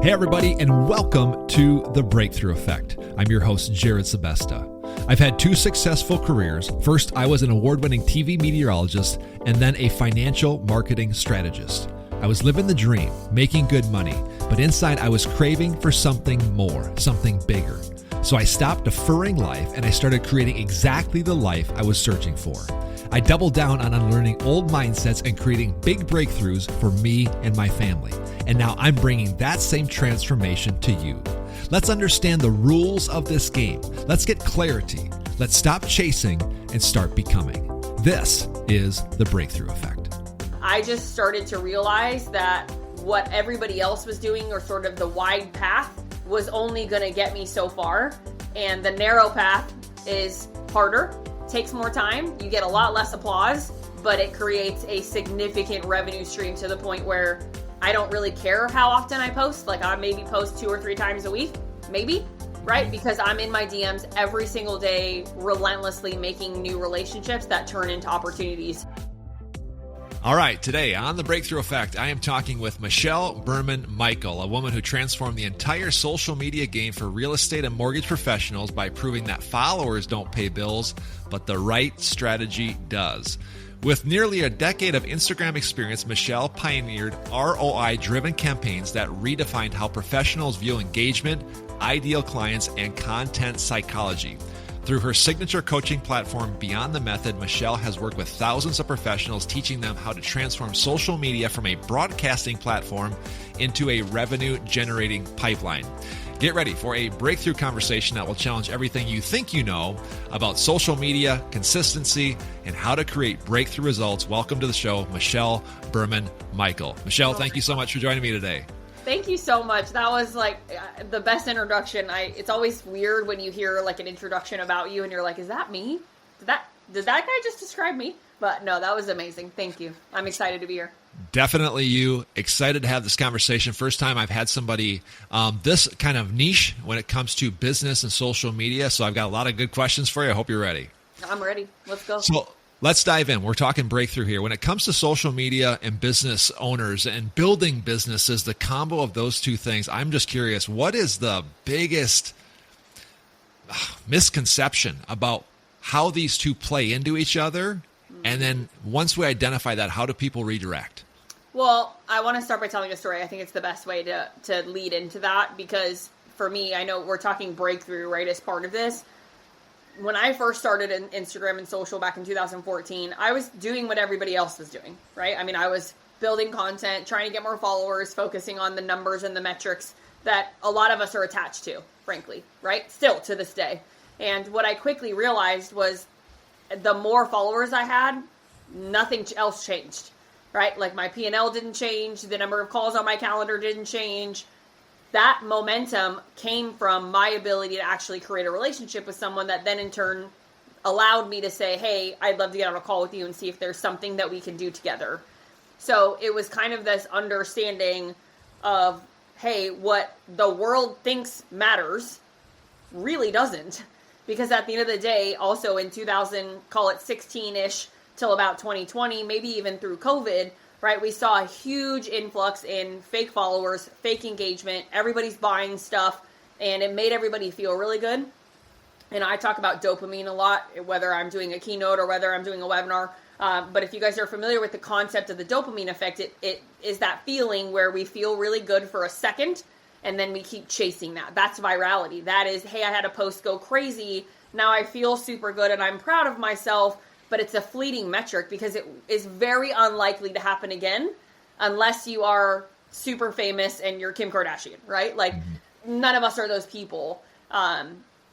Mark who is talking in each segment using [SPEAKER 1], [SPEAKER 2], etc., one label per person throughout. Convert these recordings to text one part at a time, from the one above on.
[SPEAKER 1] Hey everybody, and welcome to The Breakthrough Effect. I'm your host, Jared Sebesta. I've had two successful careers. First, I was an award-winning TV meteorologist and then a financial marketing strategist. I was living the dream, making good money, but inside I was craving for something more, something bigger. So I stopped deferring life and I started creating exactly the life I was searching for. I doubled down on unlearning old mindsets and creating big breakthroughs for me and my family. And now I'm bringing that same transformation to you. Let's understand the rules of this game. Let's get clarity. Let's stop chasing and start becoming. This is the Breakthrough Effect.
[SPEAKER 2] I just started to realize that what everybody else was doing, or sort of the wide path, was only going to get me so far. And the narrow path is harder, takes more time, you get a lot less applause, but it creates a significant revenue stream to the point where I don't really care how often I post. Like, I maybe post 2 or 3 times a week, maybe, right? Because I'm in my DMs every single day, relentlessly making new relationships that turn into opportunities.
[SPEAKER 1] All right, today on The Breakthrough Effect, I am talking with Michelle Berman-Mikel, a woman who transformed the entire social media game for real estate and mortgage professionals by proving that followers don't pay bills, but the right strategy does. With nearly a decade of Instagram experience, Michelle pioneered ROI-driven campaigns that redefined how professionals view engagement, ideal clients, and content psychology. Through her signature coaching platform, Beyond the Method, Michelle has worked with thousands of professionals, teaching them how to transform social media from a broadcasting platform into a revenue-generating pipeline. Get ready for a breakthrough conversation that will challenge everything you think you know about social media, consistency, and how to create breakthrough results. Welcome to the show, Michelle Berman-Mikel. Michelle, thank you so much for joining me today.
[SPEAKER 2] Thank you so much. That was like the best introduction. It's always weird when you hear like an introduction about you and you're like, is that me? Did that guy just describe me? But no, that was amazing. Thank you. I'm excited to be here.
[SPEAKER 1] Definitely you. Excited to have this conversation. First time I've had somebody this kind of niche when it comes to business and social media. So I've got a lot of good questions for you. I hope you're ready.
[SPEAKER 2] I'm ready. Let's go.
[SPEAKER 1] So let's dive in. We're talking breakthrough here. When it comes to social media and business owners and building businesses, the combo of those two things, I'm just curious, what is the biggest misconception about how these two play into each other? And then once we identify that, how do people redirect?
[SPEAKER 2] Well, I want to start by telling a story. I think it's the best way to lead into that, because for me, I know we're talking breakthrough, right, as part of this. When I first started in Instagram and social back in 2014, I was doing what everybody else was doing, right? I mean, I was building content, trying to get more followers, focusing on the numbers and the metrics that a lot of us are attached to, frankly, right? Still to this day. And what I quickly realized was the more followers I had, nothing else changed, right? Like my P&L didn't change. The number of calls on my calendar didn't change. That momentum came from my ability to actually create a relationship with someone that then in turn allowed me to say, hey, I'd love to get on a call with you and see if there's something that we can do together. So it was kind of this understanding of, hey, what the world thinks matters really doesn't. Because at the end of the day, also in 2000, call it 16-ish till about 2020, maybe even through COVID, right? We saw a huge influx in fake followers, fake engagement. Everybody's buying stuff, and it made everybody feel really good. And I talk about dopamine a lot, whether I'm doing a keynote or whether I'm doing a webinar. But if you guys are familiar with the concept of the dopamine effect, it is that feeling where we feel really good for a second, and then we keep chasing that. That's virality. That is, hey, I had a post go crazy. Now I feel super good and I'm proud of myself, but it's a fleeting metric because it is very unlikely to happen again unless you are super famous and you're Kim Kardashian, right? Like none of us are those people.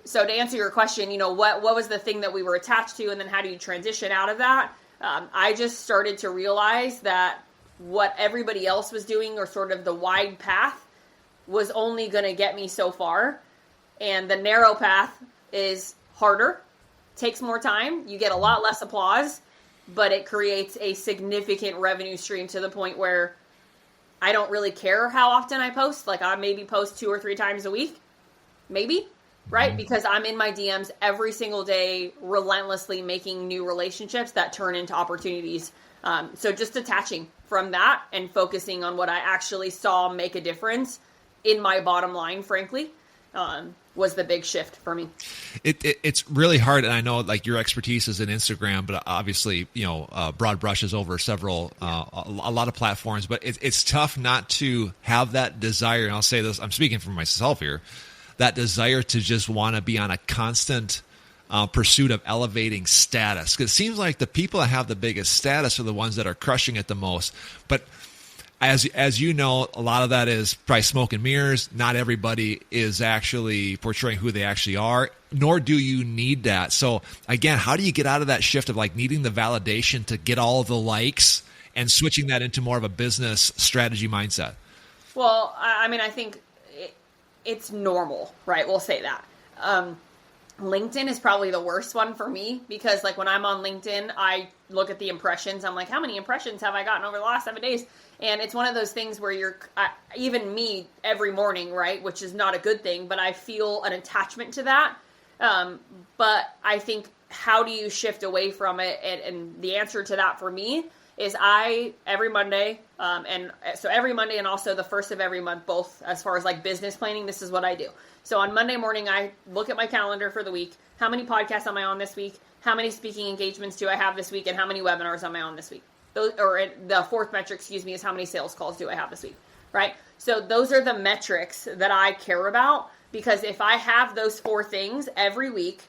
[SPEAKER 2] So to answer your question, what was the thing that we were attached to, and then how do you transition out of that? I just started to realize that what everybody else was doing, or sort of the wide path, was only going to get me so far. And the narrow path is harder, takes more time, you get a lot less applause, but it creates a significant revenue stream to the point where I don't really care how often I post. Like, I maybe post 2 or 3 times a week, maybe, right? Because I'm in my DMs every single day, relentlessly making new relationships that turn into opportunities. So just detaching from that and focusing on what I actually saw make a difference in my bottom line, frankly, was the big shift for me.
[SPEAKER 1] It's really hard, and I know like your expertise is in Instagram, but obviously broad brushes over several a lot of platforms. But it's tough not to have that desire. And I'll say this: I'm speaking for myself here. That desire to just want to be on a constant pursuit of elevating status. Because it seems like the people that have the biggest status are the ones that are crushing it the most. But as you know, a lot of that is probably smoke and mirrors. Not everybody is actually portraying who they actually are, nor do you need that. So again, how do you get out of that shift of like needing the validation to get all the likes and switching that into more of a business strategy mindset?
[SPEAKER 2] Well, I mean, I think it's normal, right? We'll say that. LinkedIn is probably the worst one for me because like when I'm on LinkedIn, I look at the impressions. I'm like, how many impressions have I gotten over the last 7 days? And it's one of those things where even me every morning, right? Which is not a good thing, but I feel an attachment to that. But I think how do you shift away from it? And the answer to that for me is every Monday, and so every Monday and also the first of every month, both as far as like business planning, this is what I do. So on Monday morning, I look at my calendar for the week. How many podcasts am I on this week? How many speaking engagements do I have this week? And how many webinars am I on this week? The fourth metric, is how many sales calls do I have this week, right? So those are the metrics that I care about because if I have those 4 things every week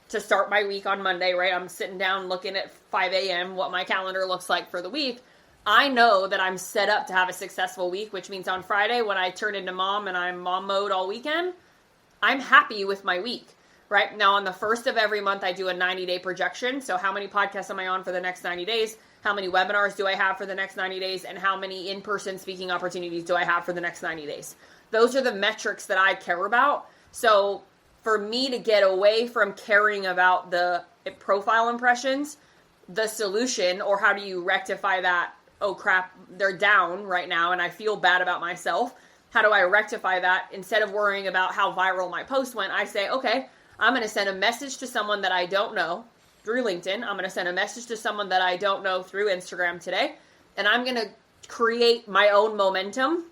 [SPEAKER 2] to start my week on Monday, right? I'm sitting down looking at 5 a.m. what my calendar looks like for the week. I know that I'm set up to have a successful week, which means on Friday when I turn into mom and I'm mom mode all weekend, I'm happy with my week, right? Now on the first of every month, I do a 90-day projection. So how many podcasts am I on for the next 90 days? How many webinars do I have for the next 90 days? And how many in-person speaking opportunities do I have for the next 90 days? Those are the metrics that I care about. So for me to get away from caring about the profile impressions, the solution, or how do you rectify that? Oh crap, they're down right now and I feel bad about myself. How do I rectify that? Instead of worrying about how viral my post went, I say, okay, I'm going to send a message to someone that I don't know through LinkedIn. I'm going to send a message to someone that I don't know through Instagram today. And I'm going to create my own momentum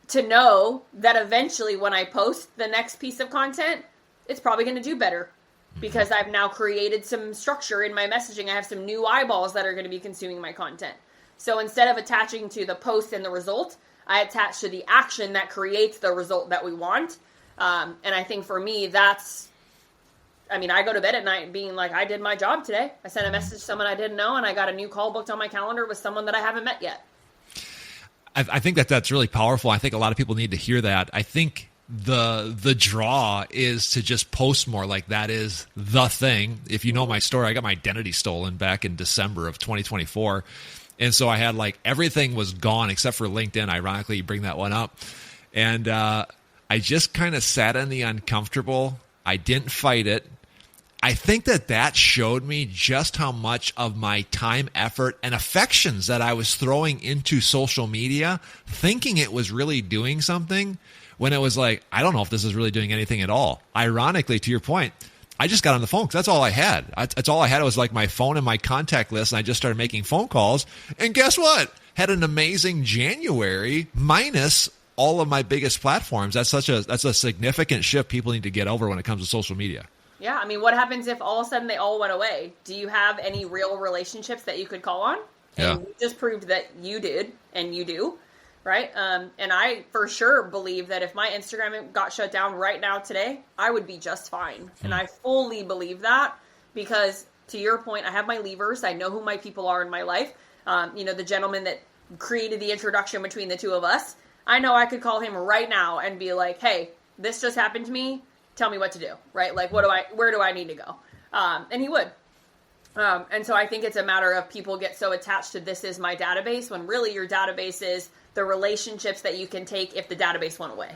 [SPEAKER 2] to know that eventually when I post the next piece of content, it's probably going to do better because I've now created some structure in my messaging. I have some new eyeballs that are going to be consuming my content. So instead of attaching to the post and the result, I attach to the action that creates the result that we want. And I think for me, I go to bed at night being like, I did my job today. I sent a message to someone I didn't know, and I got a new call booked on my calendar with someone that I haven't met yet.
[SPEAKER 1] I think that's really powerful. I think a lot of people need to hear that. I think the draw is to just post more. Like that is the thing. If you know my story, I got my identity stolen back in December of 2024. And so I had like everything was gone except for LinkedIn. Ironically, you bring that one up. And I just kind of sat in the uncomfortable. I didn't fight it. I think that showed me just how much of my time, effort, and affections that I was throwing into social media, thinking it was really doing something, when it was like, I don't know if this is really doing anything at all. Ironically, to your point, I just got on the phone because that's all I had. That's all I had was like my phone and my contact list, and I just started making phone calls. And guess what? Had an amazing January minus all of my biggest platforms. That's a significant shift people need to get over when it comes to social media.
[SPEAKER 2] Yeah, I mean, what happens if all of a sudden they all went away? Do you have any real relationships that you could call on?
[SPEAKER 1] Yeah.
[SPEAKER 2] And you just proved that you did, and you do, right? And I for sure believe that if my Instagram got shut down right now today, I would be just fine. And I fully believe that because, to your point, I have my levers. I know who my people are in my life. The gentleman that created the introduction between the two of us, I know I could call him right now and be like, hey, this just happened to me. Tell me what to do, right? Like, where do I need to go? And he would. And so I think it's a matter of people get so attached to this is my database when really your database is the relationships that you can take if the database went away.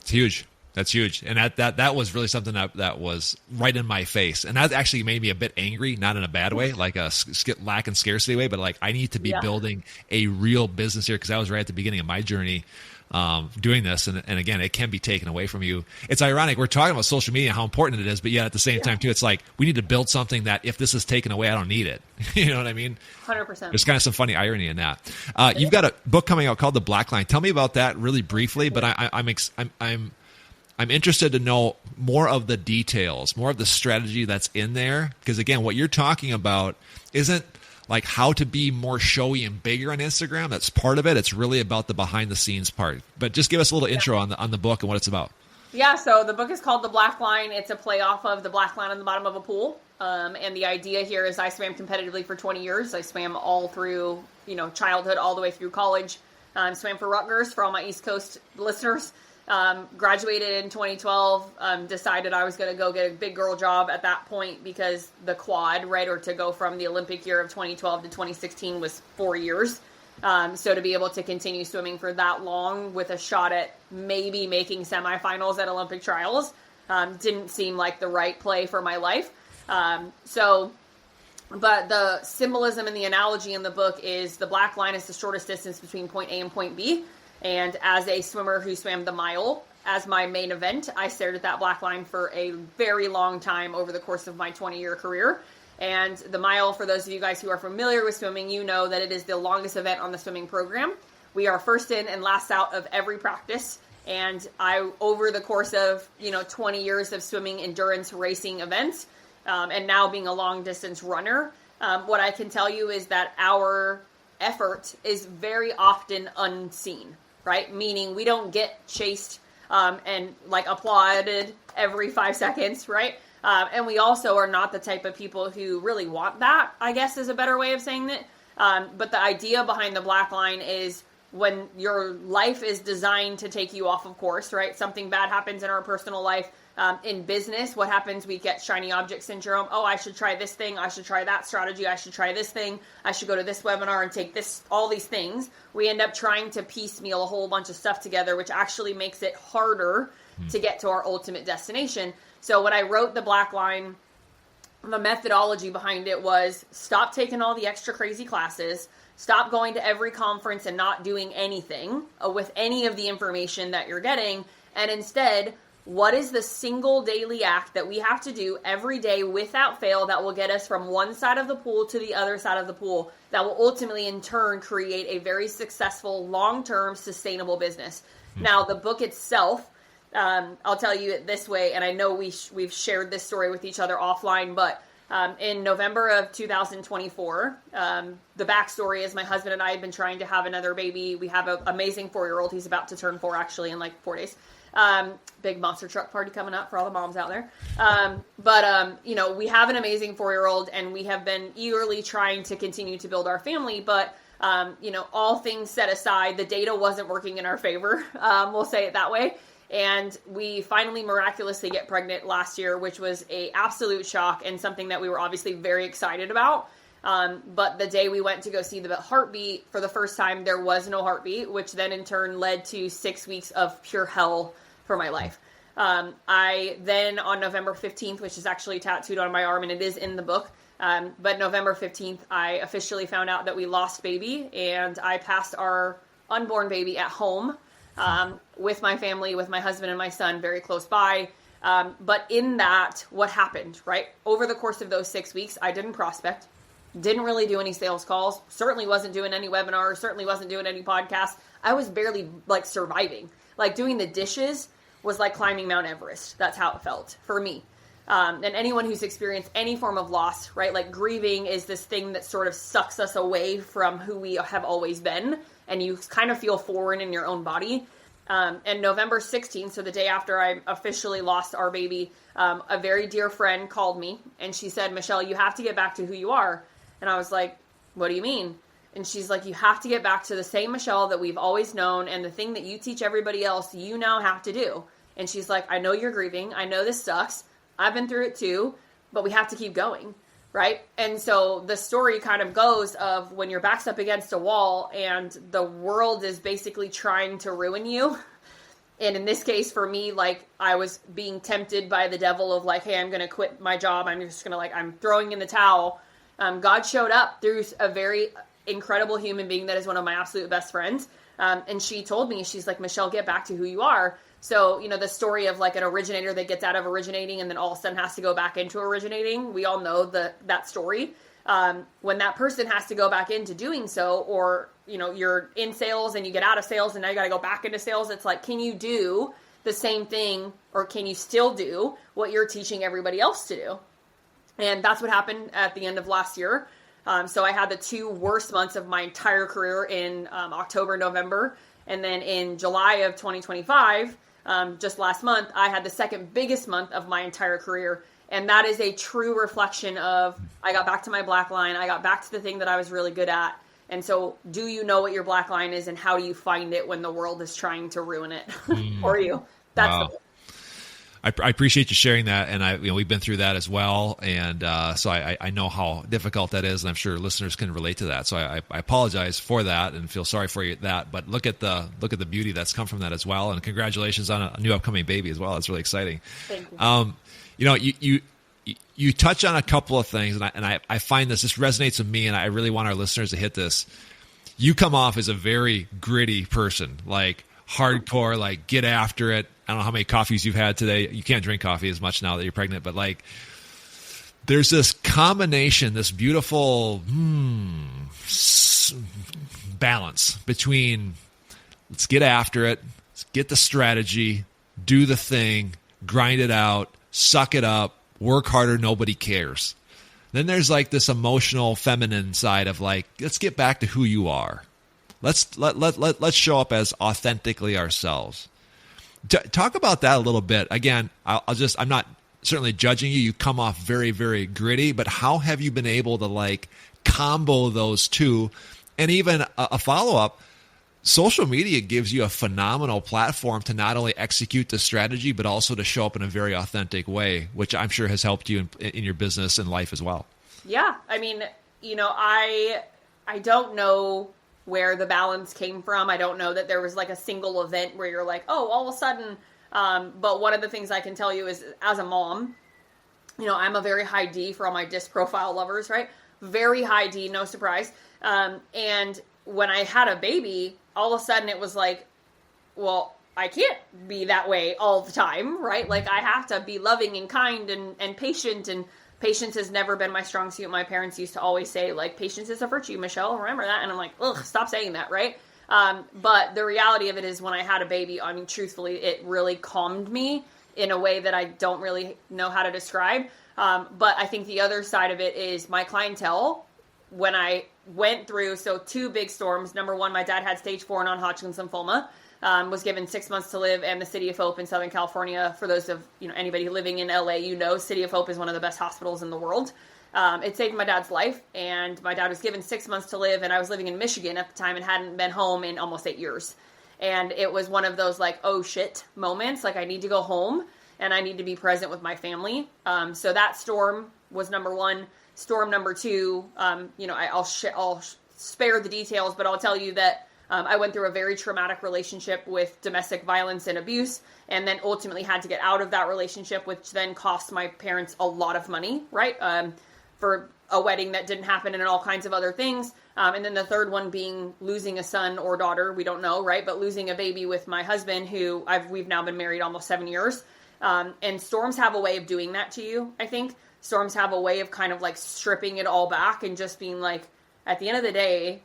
[SPEAKER 1] It's huge. That's huge. And that was really something that was right in my face. And that actually made me a bit angry, not in a bad way, like a lack and scarcity way, but like I need to be building a real business here because I was right at the beginning of my journey. doing this. And again, it can be taken away from you. It's ironic. We're talking about social media, how important it is, but yet at the same time too, it's like, we need to build something that if this is taken away, I don't need it. You know what I mean?
[SPEAKER 2] 100%.
[SPEAKER 1] There's kind of some funny irony in that. You've got a book coming out called The Black Line. Tell me about that really briefly, but I'm interested to know more of the details, more of the strategy that's in there. Because again, what you're talking about isn't like how to be more showy and bigger on Instagram. That's part of it. It's really about the behind the scenes part. But just give us a little intro on the book and what it's about.
[SPEAKER 2] Yeah, so the book is called The Black Line. It's a play off of the black line on the bottom of a pool. And the idea here is I swam competitively for 20 years. I swam all through, childhood, all the way through college. Swam for Rutgers for all my East Coast listeners. Graduated in 2012, decided I was going to go get a big girl job at that point because the quad, right, or to go from the Olympic year of 2012 to 2016 was 4 years. So to be able to continue swimming for that long with a shot at maybe making semifinals at Olympic trials didn't seem like the right play for my life. But the symbolism and the analogy in the book is the black line is the shortest distance between point A and point B. And as a swimmer who swam the mile as my main event, I stared at that black line for a very long time over the course of my 20-year career. And the mile, for those of you guys who are familiar with swimming, you know that it is the longest event on the swimming program. We are first in and last out of every practice. And over the course of, 20 years of swimming endurance racing events, and now being a long distance runner, what I can tell you is that our effort is very often unseen, right? Meaning we don't get chased and applauded every 5 seconds, right? And we also are not the type of people who really want that, I guess is a better way of saying it. But the idea behind the black line is when your life is designed to take you off of course, right? Something bad happens in our personal life. In business, what happens? We get shiny object syndrome. Oh, I should try this thing. I should try that strategy. I should try this thing. I should go to this webinar and take all these things. We end up trying to piecemeal a whole bunch of stuff together, which actually makes it harder to get to our ultimate destination. So when I wrote The Black Line, the methodology behind it was stop taking all the extra crazy classes, stop going to every conference and not doing anything with any of the information that you're getting, and instead, what is the single daily act that we have to do every day without fail that will get us from one side of the pool to the other side of the pool that will ultimately in turn create a very successful, long-term, sustainable business? Now, the book itself, I'll tell you it this way, and I know we've shared this story with each other offline, but in November of 2024, the backstory is my husband and I had been trying to have another baby. We have an amazing 4-year-old. He's about to turn 4 actually in 4 days. Big monster truck party coming up for all the moms out there. We have an amazing 4-year-old and we have been eagerly trying to continue to build our family. But, all things set aside, the data wasn't working in our favor. We'll say it that way. And we finally miraculously get pregnant last year, which was a absolute shock and something that we were obviously very excited about. But the day we went to go see the heartbeat for the first time, there was no heartbeat, which then in turn led to 6 weeks of pure hell for my life. I then on November 15th, which is actually tattooed on my arm and it is in the book. But November 15th, I officially found out that we lost baby and I passed our unborn baby at home, with my family, with my husband and my son very close by. But in that, what happened, right? Over the course of those 6 weeks, I didn't prospect. Didn't really do any sales calls, certainly wasn't doing any webinars, certainly wasn't doing any podcasts. I was barely surviving. Doing the dishes was like climbing Mount Everest. That's how it felt for me. And anyone who's experienced any form of loss, right? Grieving is this thing that sort of sucks us away from who we have always been. And you kind of feel foreign in your own body. And November 16th, so the day after I officially lost our baby, a very dear friend called me and she said, Michelle, you have to get back to who you are. And I was like, what do you mean? And she's like, you have to get back to the same Michelle that we've always known. And the thing that you teach everybody else, you now have to do. And she's like, I know you're grieving. I know this sucks. I've been through it too, but we have to keep going. Right. And so the story kind of goes of when your back's up against a wall and the world is basically trying to ruin you. And in this case, for me, I was being tempted by the devil of hey, I'm going to quit my job. I'm just going to I'm throwing in the towel. God showed up through a very incredible human being that is one of my absolute best friends. And she told me, she's like, Michelle, get back to who you are. So, the story of like an originator that gets out of originating and then all of a sudden has to go back into originating. We all know that story. When that person has to go back into doing so, or, you're in sales and you get out of sales and now you got to go back into sales. It's like, can you do the same thing, or can you still do what you're teaching everybody else to do? And that's what happened at the end of last year. So I had the 2 worst months of my entire career in October, November. And then in July of 2025, just last month, I had the second biggest month of my entire career. And that is a true reflection of, I got back to my black line. I got back to the thing that I was really good at. And so do you know what your black line is, and how do you find it when the world is trying to ruin it for you? That's
[SPEAKER 1] wow. I appreciate you sharing that, and we've been through that as well, and so I know how difficult that is, and I'm sure listeners can relate to that. So I apologize for that and feel sorry for you that, but look at the beauty that's come from that as well, and congratulations on a new upcoming baby as well. It's really exciting.
[SPEAKER 2] Thank you.
[SPEAKER 1] You touch on a couple of things, and I find this resonates with me, and I really want our listeners to hit this. You come off as a very gritty person, like hardcore, like get after it. I don't know how many coffees you've had today. You can't drink coffee as much now that you're pregnant, but like there's this combination, this beautiful balance between let's get after it, let's get the strategy, do the thing, grind it out, suck it up, work harder, nobody cares. Then there's like this emotional feminine side of like, let's get back to who you are. Let's show up as authentically ourselves. Talk about that a little bit. Again, I'm not certainly judging you. You come off very, very gritty, but how have you been able to like combo those two? And even a follow-up, social media gives you a phenomenal platform to not only execute the strategy, but also to show up in a very authentic way, which I'm sure has helped you in your business and life as well. Yeah.
[SPEAKER 2] I mean, I don't know where the balance came from. I don't know that there was like a single event where you're like, oh, all of a sudden. But one of the things I can tell you is, as a mom, I'm a very high D for all my disc profile lovers, right? Very high D, no surprise. And when I had a baby, all of a sudden it was like, well, I can't be that way all the time, right? Like I have to be loving and kind and patient, and patience has never been my strong suit. My parents used to always say, like, patience is a virtue, Michelle, remember that? And I'm like, ugh, stop saying that, right? But the reality of it is, when I had a baby, I mean, truthfully, it really calmed me in a way that I don't really know how to describe. But I think the other side of it is my clientele, when I went through, so 2 big storms. Number 1, my dad had stage 4 non-Hodgkin's lymphoma, was given 6 months to live, and the City of Hope in Southern California, for those of anybody living in LA, City of Hope is one of the best hospitals in the world. It saved my dad's life, and my dad was given 6 months to live, and I was living in Michigan at the time and hadn't been home in almost 8 years. And it was one of those like, oh shit moments, like I need to go home and I need to be present with my family. So that storm was number 1. Storm number 2, I'll spare the details, but I'll tell you that I went through a very traumatic relationship with domestic violence and abuse, and then ultimately had to get out of that relationship, which then cost my parents a lot of money, right? For a wedding that didn't happen and all kinds of other things. And then the third one being losing a son or daughter, we don't know, right? But losing a baby with my husband, who we've now been married almost 7 years. And storms have a way of doing that to you, I think. Storms have a way of kind of like stripping it all back and just being like, at the end of the day,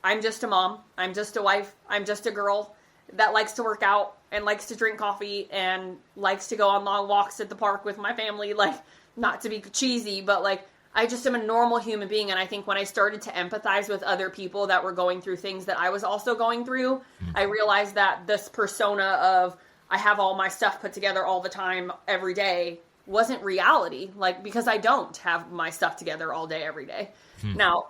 [SPEAKER 2] I'm just a mom. I'm just a wife. I'm just a girl that likes to work out and likes to drink coffee and likes to go on long walks at the park with my family. Like, not to be cheesy, but like, I just am a normal human being. And I think when I started to empathize with other people that were going through things that I was also going through, I realized that this persona of I have all my stuff put together all the time, every day, wasn't reality. Like, because I don't have my stuff together all day, every day. Now,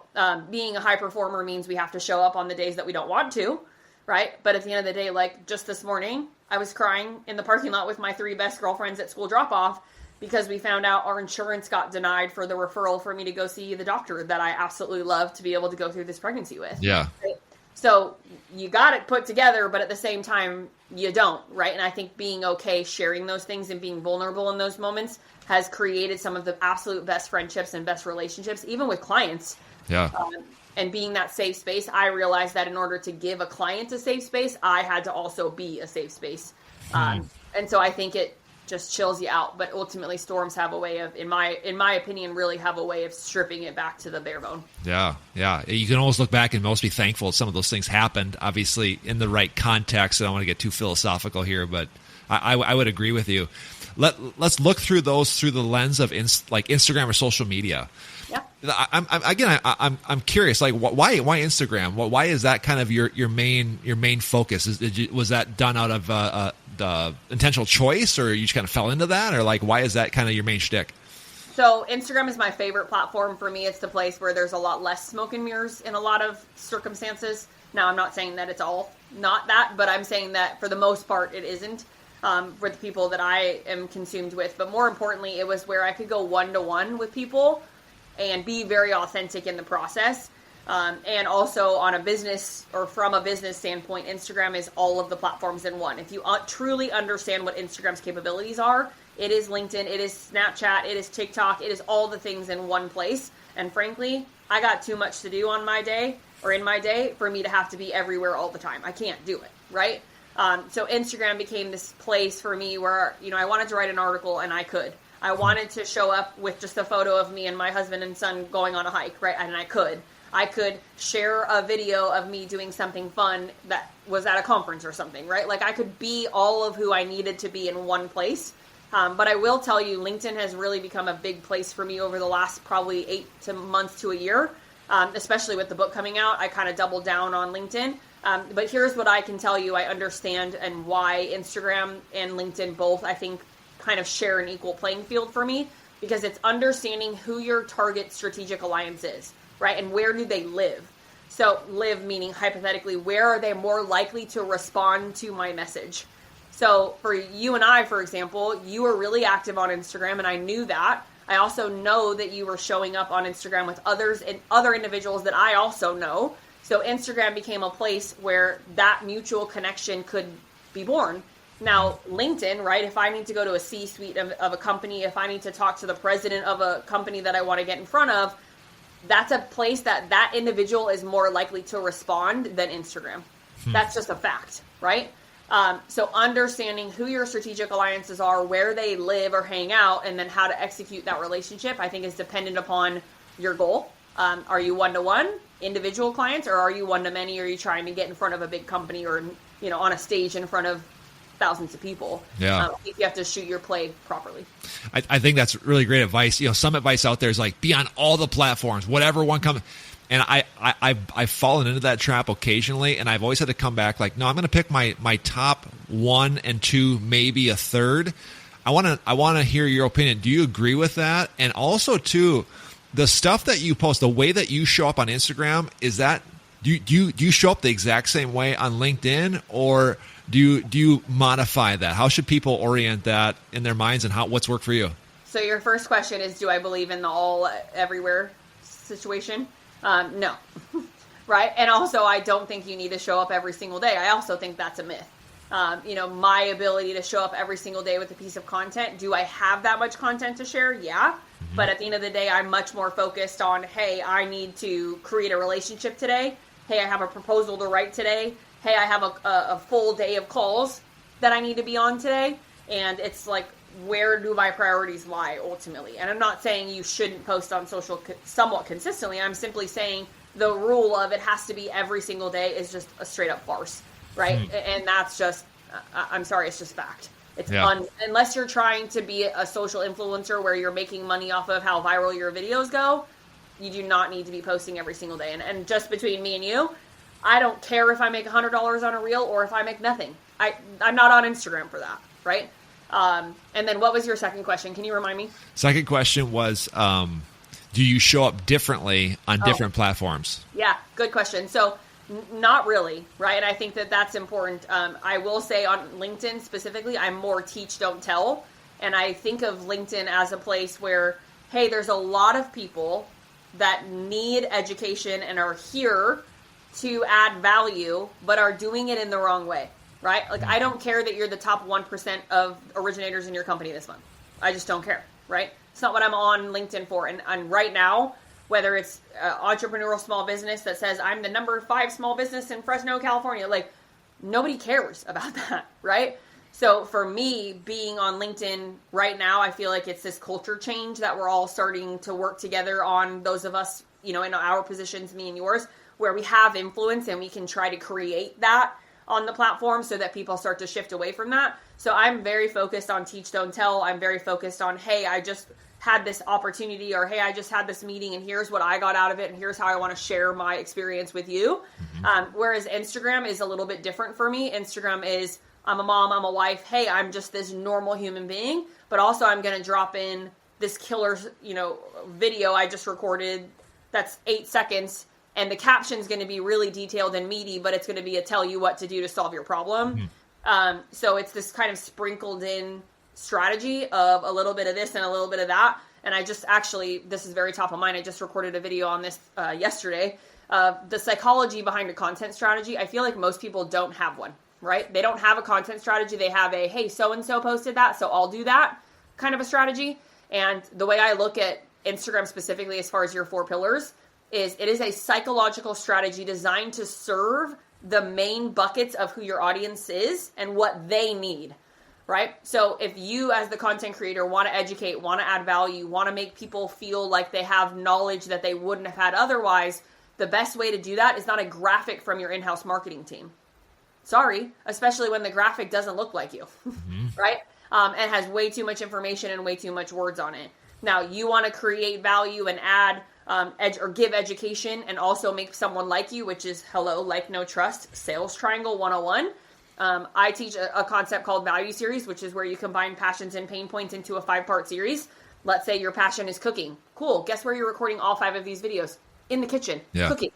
[SPEAKER 2] being a high performer means we have to show up on the days that we don't want to, right? But at the end of the day, like just this morning, I was crying in the parking lot with my 3 best girlfriends at school drop-off because we found out our insurance got denied for the referral for me to go see the doctor that I absolutely love to be able to go through this pregnancy with.
[SPEAKER 1] Yeah.
[SPEAKER 2] Right? So you got it put together, but at the same time, you don't, right? And I think being okay sharing those things and being vulnerable in those moments has created some of the absolute best friendships and best relationships, even with clients.
[SPEAKER 1] Yeah.
[SPEAKER 2] and being that safe space, I realized that in order to give a client a safe space, I had to also be a safe space. And so I think it just chills you out. But ultimately, storms have a way of, in my opinion, really have a way of stripping it back to the bare bone.
[SPEAKER 1] Yeah. You can always look back and most be thankful some of those things happened, obviously in the right context. I don't want to get too philosophical here, but I would agree with you. Let's look through those through the lens of like Instagram or social media.
[SPEAKER 2] Yeah.
[SPEAKER 1] I'm curious. Like, why Instagram? Why is that kind of your main focus? Was that done out of the intentional choice, or you just kind of fell into that, or like why is that kind of your main shtick?
[SPEAKER 2] So Instagram is my favorite platform. For me, it's the place where there's a lot less smoke and mirrors in a lot of circumstances. Now, I'm not saying that it's all not that, but I'm saying that for the most part, it isn't. For the people that I am consumed with. But more importantly, it was where I could go one-to-one with people and be very authentic in the process. And also on a business or from a business standpoint, Instagram is all of the platforms in one. If you truly understand what Instagram's capabilities are, it is LinkedIn, it is Snapchat, it is TikTok, it is all the things in one place. And frankly, I got too much to do in my day for me to have to be everywhere all the time. I can't do it, right? So Instagram became this place for me where, I wanted to write an article and I could. I wanted to show up with just a photo of me and my husband and son going on a hike, right? And I could. I could share a video of me doing something fun that was at a conference or something, right? Like I could be all of who I needed to be in one place. But I will tell you, LinkedIn has really become a big place for me over the last probably 8 months to a year, especially with the book coming out. I kind of doubled down on LinkedIn. But here's what I can tell you. I understand and why Instagram and LinkedIn both, I think, kind of share an equal playing field for me, because it's understanding who your target strategic alliance is, right? And where do they live? So live meaning hypothetically, where are they more likely to respond to my message? So for you and I, for example, you were really active on Instagram and I knew that. I also know that you were showing up on Instagram with others and other individuals that I also know. So Instagram became a place where that mutual connection could be born. Now, LinkedIn, right, if I need to go to a C-suite of a company, if I need to talk to the president of a company that I want to get in front of, that's a place that individual is more likely to respond than Instagram. That's just a fact, right? So understanding who your strategic alliances are, where they live or hang out, and then how to execute that relationship, I think is dependent upon your goal. Are you one-to-one individual clients, or are you one-to-many? Are you trying to get in front of a big company or, on a stage in front of thousands of people?
[SPEAKER 1] Yeah.
[SPEAKER 2] I think you have to shoot your play properly.
[SPEAKER 1] I think that's really great advice. Some advice out there is like, be on all the platforms, whatever one comes. And I've fallen into that trap occasionally, and I've always had to come back like, no, I'm going to pick my top 1 and 2, maybe a third. I want to hear your opinion. Do you agree with that? And also too, the stuff that you post, the way that you show up on Instagram, is that do you show up the exact same way on LinkedIn, or do you modify that? How should people orient that in their minds, and what's worked for you?
[SPEAKER 2] So your first question is, do I believe in the all everywhere situation? No. Right? And also, I don't think you need to show up every single day. I also think that's a myth. My ability to show up every single day with a piece of content, do I have that much content to share? Yeah. But at the end of the day, I'm much more focused on, hey, I need to create a relationship today. Hey, I have a proposal to write today. Hey, I have a full day of calls that I need to be on today. And it's like, where do my priorities lie ultimately? And I'm not saying you shouldn't post on social somewhat consistently. I'm simply saying the rule of it has to be every single day is just a straight up farce, right? And that's just, I'm sorry, it's just fact. It's unless you're trying to be a social influencer where you're making money off of how viral your videos go, you do not need to be posting every single day. And just between me and you, I don't care if I make $100 on a reel or if I make nothing. I'm not on Instagram for that, right? And then what was your second question? Can you remind me?
[SPEAKER 1] Second question was, do you show up differently on different platforms?
[SPEAKER 2] Yeah, good question. So not really, right? And I think that that's important. I will say on LinkedIn specifically, I'm more teach, don't tell. And I think of LinkedIn as a place where, hey, there's a lot of people that need education and are here to add value, but are doing it in the wrong way, right? Like, I don't care that you're the top 1% of originators in your company this month. I just don't care, right? It's not what I'm on LinkedIn for. And right now, whether it's entrepreneurial small business that says I'm the number 5 small business in Fresno, California. Like, nobody cares about that, right? So for me, being on LinkedIn right now, I feel like it's this culture change that we're all starting to work together on, those of us, in our positions, me and yours, where we have influence and we can try to create that on the platform so that people start to shift away from that. So I'm very focused on teach, don't tell. I'm very focused on, hey, I just had this opportunity, or hey, I just had this meeting and here's what I got out of it and here's how I want to share my experience with you. Whereas Instagram is a little bit different for me. Instagram is, I'm a mom, I'm a wife. Hey, I'm just this normal human being, but also I'm going to drop in this killer, video I just recorded that's 8 seconds, and the caption's going to be really detailed and meaty, but it's going to be a tell you what to do to solve your problem. So it's this kind of sprinkled in strategy of a little bit of this and a little bit of that. And I just this is very top of mind. I just recorded a video on this yesterday. The psychology behind a content strategy. I feel like most people don't have one. Right? They don't have a content strategy. They have a, hey, so-and-so posted that, so I'll do that kind of a strategy. And the way I look at Instagram specifically, as far as your 4 pillars, is it is a psychological strategy designed to serve the main buckets of who your audience is and what they need, right? So if you, as the content creator, want to educate, want to add value, want to make people feel like they have knowledge that they wouldn't have had otherwise, the best way to do that is not a graphic from your in-house marketing team. Sorry, especially when the graphic doesn't look like you, right? And has way too much information and way too much words on it. Now, you want to create value and add or give education and also make someone like you, which is hello, like, no, trust, sales triangle 101. I teach a concept called value series, which is where you combine passions and pain points into a 5-part series. Let's say your passion is cooking. Cool. Guess where you're recording all 5 of these videos? In the kitchen, cooking,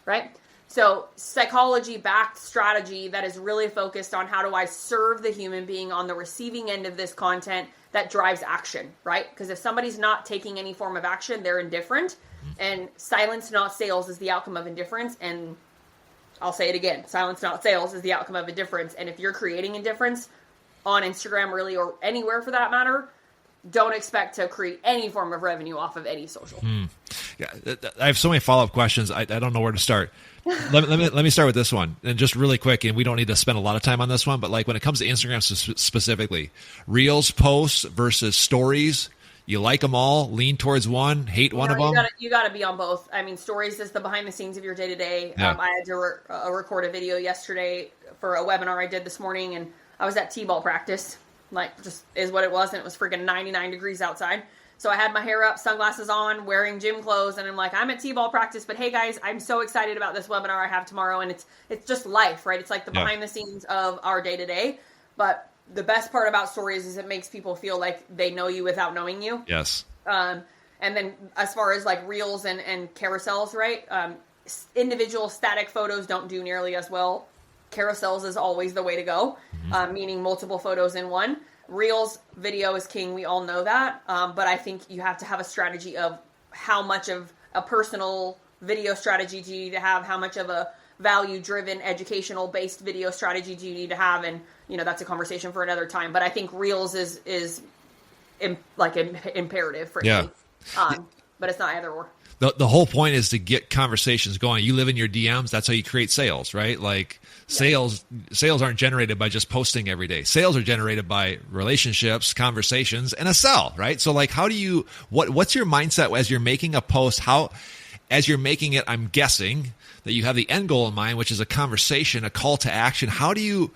[SPEAKER 2] right? So psychology-backed strategy that is really focused on how do I serve the human being on the receiving end of this content that drives action, right? Because if somebody's not taking any form of action, they're indifferent. And silence, not sales, is the outcome of indifference. And I'll say it again, silence, not sales, is the outcome of indifference. And if you're creating indifference on Instagram, really, or anywhere for that matter, don't expect to create any form of revenue off of any social.
[SPEAKER 1] Yeah, I have so many follow-up questions. I don't know where to start. Let me start with this one, and just really quick, and we don't need to spend a lot of time on this one, but like when it comes to Instagram specifically, Reels posts versus stories, you like them all, lean towards one, hate one of them?
[SPEAKER 2] You got to be on both. I mean, stories is the behind the scenes of your day-to-day. I had to record a video yesterday for a webinar I did this morning, and I was at T-ball practice. Like, just is what it was, and it was freaking 99 degrees outside. So I had my hair up, sunglasses on, wearing gym clothes, and I'm like, I'm at T-ball practice, but hey guys, I'm so excited about this webinar I have tomorrow, and it's just life, right? It's like the behind the scenes of our day-to-day. But the best part about stories is it makes people feel like they know you without knowing you.
[SPEAKER 1] Yes.
[SPEAKER 2] And then as far as like reels and carousels, right? Individual static photos don't do nearly as well. Carousels is always the way to go, meaning multiple photos in one. Reels video is king. We all know that. But I think you have to have a strategy of how much of a personal video strategy do you need to have? How much of a value-driven, educational-based video strategy do you need to have? And, that's a conversation for another time. But I think Reels is imperative for me. But it's not either or.
[SPEAKER 1] The whole point is to get conversations going. You live in your DMs. That's how you create sales, right? Like sales aren't generated by just posting every day. Sales are generated by relationships, conversations, and a sell, right? So like, what's your mindset as you're making a post? As you're making it, I'm guessing that you have the end goal in mind, which is a conversation, a call to action. How do you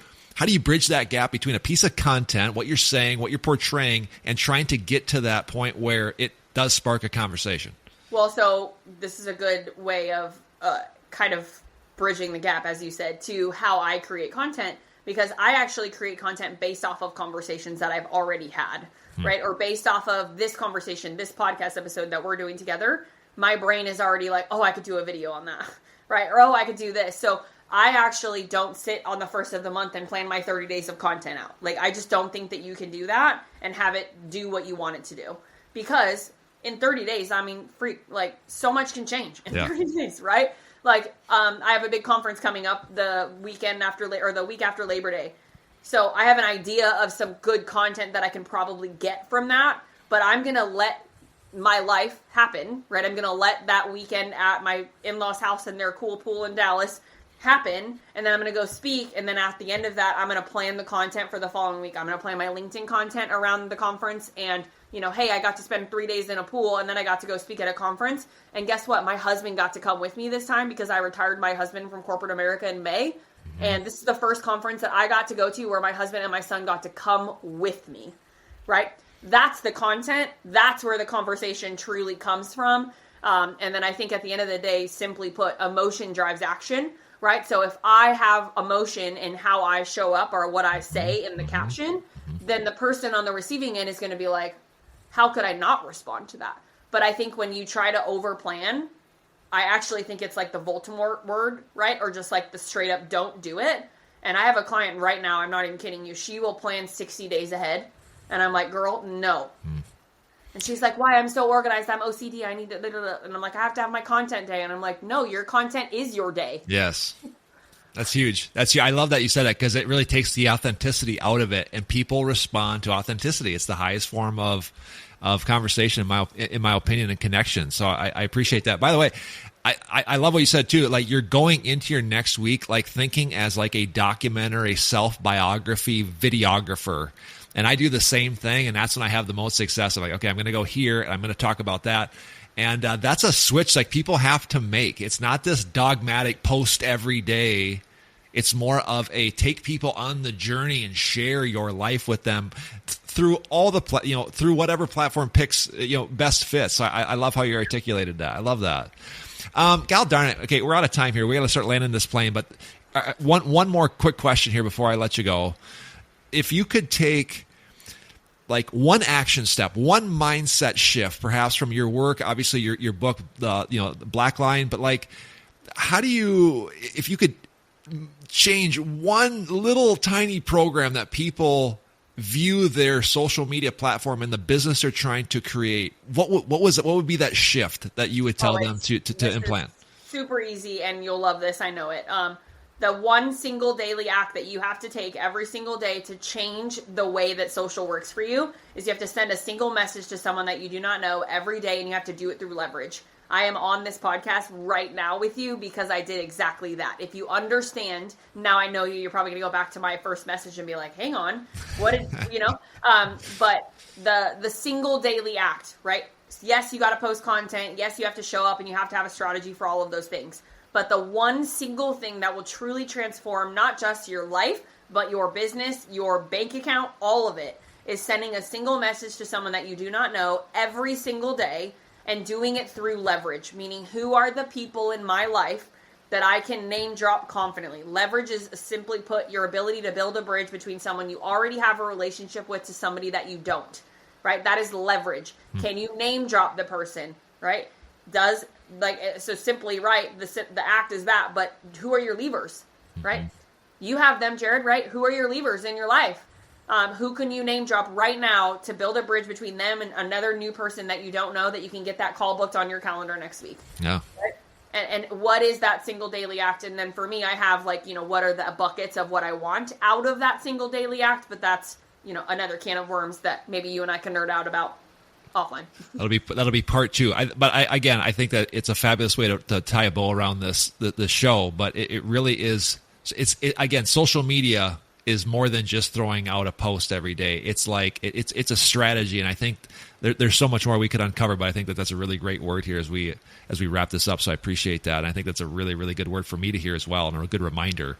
[SPEAKER 1] bridge that gap between a piece of content, what you're saying, what you're portraying, and trying to get to that point where it does spark a conversation?
[SPEAKER 2] Well, so this is a good way of kind of bridging the gap, as you said, to how I create content, because I actually create content based off of conversations that I've already had, right? Or based off of this conversation, this podcast episode that we're doing together. My brain is already like, oh, I could do a video on that, right? Or, oh, I could do this. So I actually don't sit on the first of the month and plan my 30 days of content out. Like, I just don't think that you can do that and have it do what you want it to do. Because in 30 days, I mean, so much can change in 30 days, right? Like, I have a big conference coming up the week after Labor Day. So I have an idea of some good content that I can probably get from that, but I'm going to let my life happen, right? I'm going to let that weekend at my in-laws house in their cool pool in Dallas happen, and then I'm going to go speak, and then at the end of that, I'm going to plan the content for the following week. I'm going to plan my LinkedIn content around the conference, and, hey, I got to spend 3 days in a pool, and then I got to go speak at a conference, and guess what? My husband got to come with me this time because I retired my husband from corporate America in May, and this is the first conference that I got to go to where my husband and my son got to come with me, right? That's the content. That's where the conversation truly comes from. And then I think at the end of the day, simply put, emotion drives action, right? So if I have emotion in how I show up or what I say in the caption, then the person on the receiving end is going to be like, how could I not respond to that? But I think when you try to overplan, I actually think it's like the Voldemort word, right? Or just like the straight up don't do it. And I have a client right now, I'm not even kidding you. She will plan 60 days ahead. And I'm like, girl, no. And she's like, why? I'm so organized. I'm OCD. I need to, blah, blah, blah. And I'm like, I have to have my content day. And I'm like, no, your content is your day.
[SPEAKER 1] Yes. That's huge. I love that you said that because it really takes the authenticity out of it, and people respond to authenticity. It's the highest form of conversation, in my opinion, and connection. So I appreciate that. By the way, I love what you said too. Like, you're going into your next week, like thinking as like a documenter, a self-biography videographer. And I do the same thing, and that's when I have the most success. I'm like, okay, I'm going to go here, and I'm going to talk about that. And that's a switch like people have to make. It's not this dogmatic post every day. It's more of a take people on the journey and share your life with them through all the through whatever platform picks best fits. So I love how you articulated that. I love that. Gal darn it. Okay, we're out of time here. We got to start landing this plane. But one more quick question here before I let you go. If you could take like one action step, one mindset shift, perhaps from your work, obviously your book, the Black Line, but like, how do you, if you could change one little tiny program that people view their social media platform and the business they're trying to create, what would be that shift that you would tell them to implant?
[SPEAKER 2] Super easy, and you'll love this. I know it. The one single daily act that you have to take every single day to change the way that social works for you is you have to send a single message to someone that you do not know every day, and you have to do it through leverage. I am on this podcast right now with you because I did exactly that. If you understand, now I know you're probably going to go back to my first message and be like, hang on, what did, but the single daily act, right? Yes, you got to post content. Yes, you have to show up, and you have to have a strategy for all of those things. But the one single thing that will truly transform not just your life, but your business, your bank account, all of it, is sending a single message to someone that you do not know every single day and doing it through leverage, meaning who are the people in my life that I can name drop confidently. Leverage is simply put your ability to build a bridge between someone you already have a relationship with to somebody that you don't, right? That is leverage. Can you name drop the person, right? So simply, right, the act is that, but who are your levers, right? You have them, Jared, right? Who are your levers in your life? Who can you name drop right now to build a bridge between them and another new person that you don't know that you can get that call booked on your calendar next week? Yeah. Right? And what is that single daily act? And then for me, I have what are the buckets of what I want out of that single daily act? But that's, another can of worms that maybe you and I can nerd out about offline. That'll be part two. I think that it's a fabulous way to tie a bow around the show. But it really is. Again, social media is more than just throwing out a post every day. It's like it's a strategy, and I think there's so much more we could uncover. But I think that's a really great word here as we wrap this up. So I appreciate that, and I think that's a really, really good word for me to hear as well, and a good reminder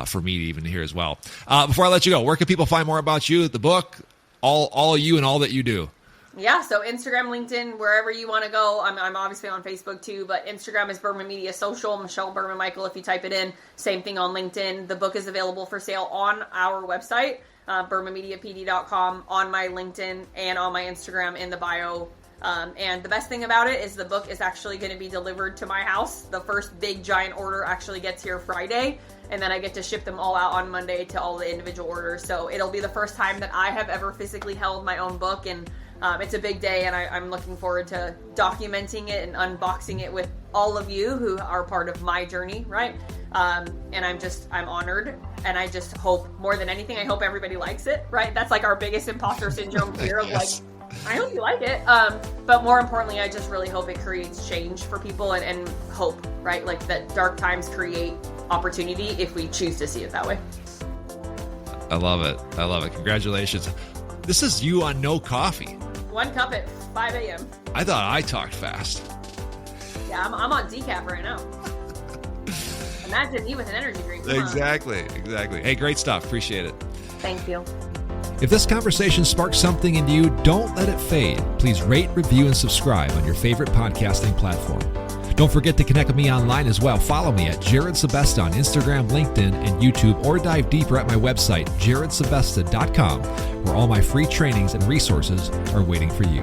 [SPEAKER 2] for me to even hear as well. Before I let you go, where can people find more about you, the book, all you, and all that you do? Yeah, so Instagram, LinkedIn, wherever you want to go. I'm obviously on Facebook too, but Instagram is Berman Media Social, Michelle Berman-Mikel if you type it in. Same thing on LinkedIn. The book is available for sale on our website, bermanmediapd.com, on my LinkedIn, and on my Instagram in the bio. And the best thing about it is the book is actually going to be delivered to my house. The first big giant order actually gets here Friday, and then I get to ship them all out on Monday to all the individual orders. So it'll be the first time that I have ever physically held my own book, and it's a big day, and I'm looking forward to documenting it and unboxing it with all of you who are part of my journey, right? And I'm honored, and I just hope, more than anything, I hope everybody likes it, right? That's like our biggest imposter syndrome fear of yes. I hope you like it. But more importantly, I just really hope it creates change for people and hope, right? Like that dark times create opportunity if we choose to see it that way.
[SPEAKER 1] I love it. I love it. Congratulations. This is you on no coffee.
[SPEAKER 2] 1 cup at 5 a.m.
[SPEAKER 1] I thought I talked fast.
[SPEAKER 2] Yeah, I'm on decaf right now. Imagine me with an energy drink.
[SPEAKER 1] Exactly. Hey, great stuff. Appreciate it.
[SPEAKER 2] Thank you.
[SPEAKER 1] If this conversation sparks something in you, don't let it fade. Please rate, review, and subscribe on your favorite podcasting platform. Don't forget to connect with me online as well. Follow me at Jared Sebesta on Instagram, LinkedIn, and YouTube, or dive deeper at my website, jaredsebesta.com, where all my free trainings and resources are waiting for you.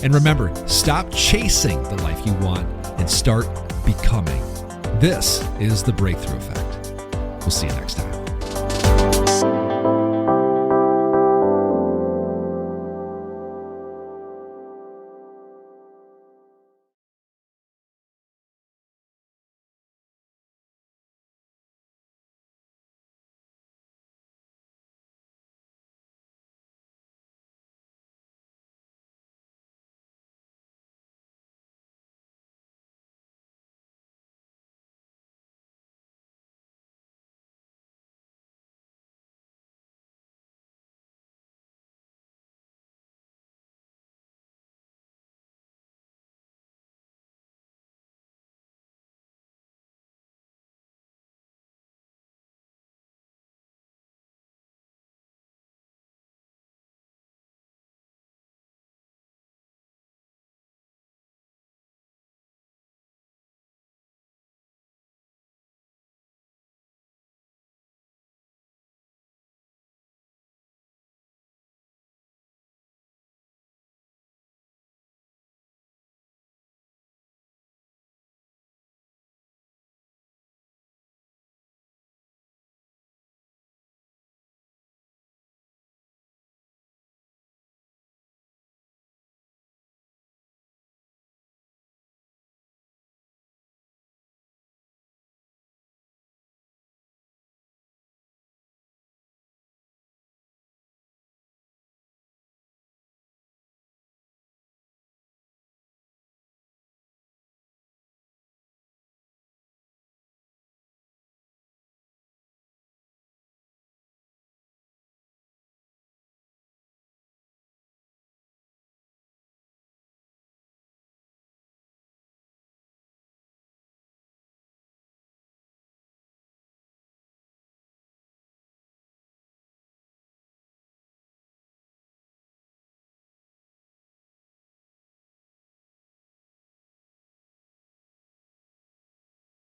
[SPEAKER 1] And remember, stop chasing the life you want and start becoming. This is the Breakthrough Effect. We'll see you next time.